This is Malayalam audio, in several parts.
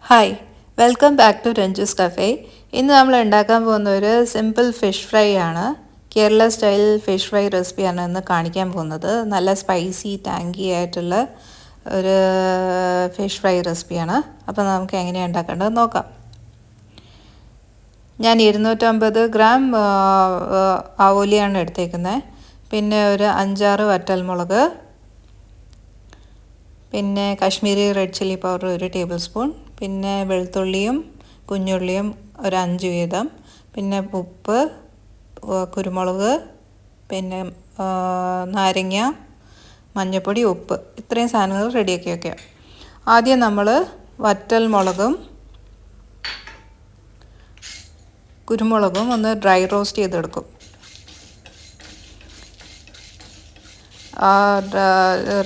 Hi welcome back to Ranju's cafe. ഇന്ന് നമ്മൾ ഉണ്ടാക്കാൻ പോകുന്ന ഒരു സിമ്പിൾ ഫിഷ് ഫ്രൈ ആണ്. കേരള സ്റ്റൈൽ ഫിഷ് ഫ്രൈ റെസിപ്പിയാണ് ഇന്ന് കാണിക്കാൻ പോകുന്നത്. നല്ല സ്പൈസി ടാങ്കി ആയിട്ടുള്ള ഒരു ഫിഷ് ഫ്രൈ റെസിപ്പിയാണ്. അപ്പോൾ നമുക്ക് എങ്ങനെയാണ് ഉണ്ടാക്കേണ്ടത് നോക്കാം. ഞാൻ 250 ഗ്രാം ആവോലിയാണ് എടുത്തേക്കുന്നത്. പിന്നെ ഒരു 5-6 വറ്റൽമുളക്, പിന്നെ Kashmiri red chilli powder 1 table spoon, പിന്നെ വെളുത്തുള്ളിയും കുഞ്ഞുള്ളിയും ഒരു 5 വീതം, പിന്നെ ഉപ്പ്, കുരുമുളക്, പിന്നെ നാരങ്ങ, മഞ്ഞൾപ്പൊടി, ഉപ്പ്, ഇത്രയും സാധനങ്ങൾ റെഡിയാക്കി വയ്ക്കുക. ആദ്യം നമ്മൾ വറ്റൽ മുളകും കുരുമുളകും ഒന്ന് ഡ്രൈ റോസ്റ്റ് ചെയ്തെടുക്കും.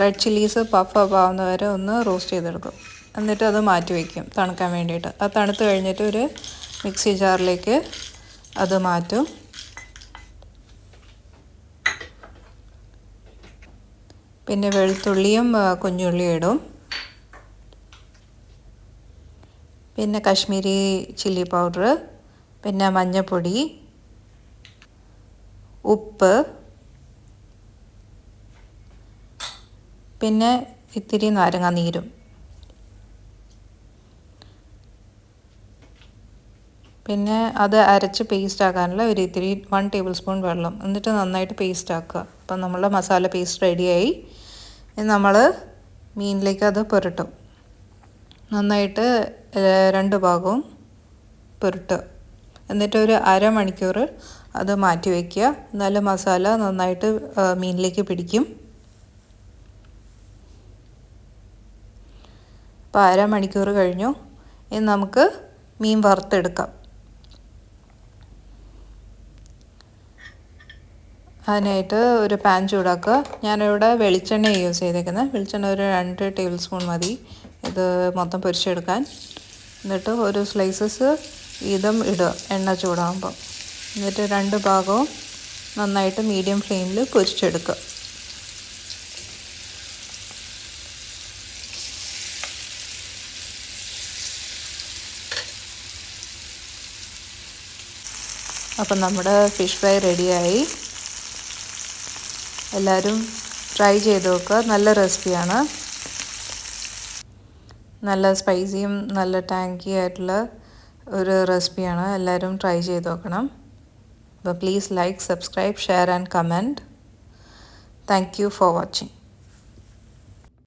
റെഡ് ചില്ലീസ് പഫ് ആവുന്ന വരെ ഒന്ന് റോസ്റ്റ് ചെയ്തെടുക്കും. എന്നിട്ട് അത് മാറ്റി വയ്ക്കും തണുക്കാൻ വേണ്ടിയിട്ട്. അത് തണുത്ത് കഴിഞ്ഞിട്ട് ഒരു മിക്സി ജാറിലേക്ക് അത് മാറ്റും. പിന്നെ വെളുത്തുള്ളിയും കുഞ്ഞുള്ളിയും ഇടും. പിന്നെ കാശ്മീരി ചില്ലി പൗഡർ, പിന്നെ മഞ്ഞൾപ്പൊടി, ഉപ്പ്, പിന്നെ ഇത്തിരി നാരങ്ങ നീരും. പിന്നെ അത് അരച്ച് പേസ്റ്റ് ആക്കാനുള്ള ഒരു ഇത്തിരി 1 ടേബിൾ സ്പൂൺ വെള്ളം. എന്നിട്ട് നന്നായിട്ട് പേസ്റ്റ് ആക്കുക. അപ്പം നമ്മളുടെ മസാല പേസ്റ്റ് റെഡിയായി. നമ്മൾ മീനിലേക്ക് അത് പുരട്ടും. നന്നായിട്ട് 2 ഭാഗവും പുരട്ടുക. എന്നിട്ട് ഒരു അരമണിക്കൂർ അത് മാറ്റി വയ്ക്കുക. എന്നാലും മസാല നന്നായിട്ട് മീനിലേക്ക് പിടിക്കും. അപ്പോൾ അരമണിക്കൂർ കഴിഞ്ഞു. ഇനി നമുക്ക് മീൻ വറുത്തെടുക്കാം. അതിനായിട്ട് ഒരു പാൻ ചൂടാക്കുക. ഞാനിവിടെ വെളിച്ചെണ്ണ യൂസ് ചെയ്തേക്കുന്നത്. വെളിച്ചെണ്ണ ഒരു 2 ടേബിൾ സ്പൂൺ മതി ഇത് മൊത്തം പൊരിച്ചെടുക്കാൻ. എന്നിട്ട് ഒരു സ്ലൈസസ് വീതം ഇടുക എണ്ണ ചൂടാകുമ്പോൾ. എന്നിട്ട് 2 ഭാഗവും നന്നായിട്ട് മീഡിയം ഫ്ലെയിമിൽ പൊരിച്ചെടുക്കുക. അപ്പം നമ്മുടെ ഫിഷ് ഫ്രൈ റെഡിയായി. എല്ലാവരും ട്രൈ ചെയ്ത് നോക്കുക. നല്ല റെസിപ്പിയാണ്. നല്ല സ്പൈസിയും നല്ല ടാങ്കി ആയിട്ടുള്ള ഒരു റെസിപ്പിയാണ്. എല്ലാവരും ട്രൈ ചെയ്ത് നോക്കണം. അപ്പോൾ please like, subscribe, share and comment. Thank you for watching.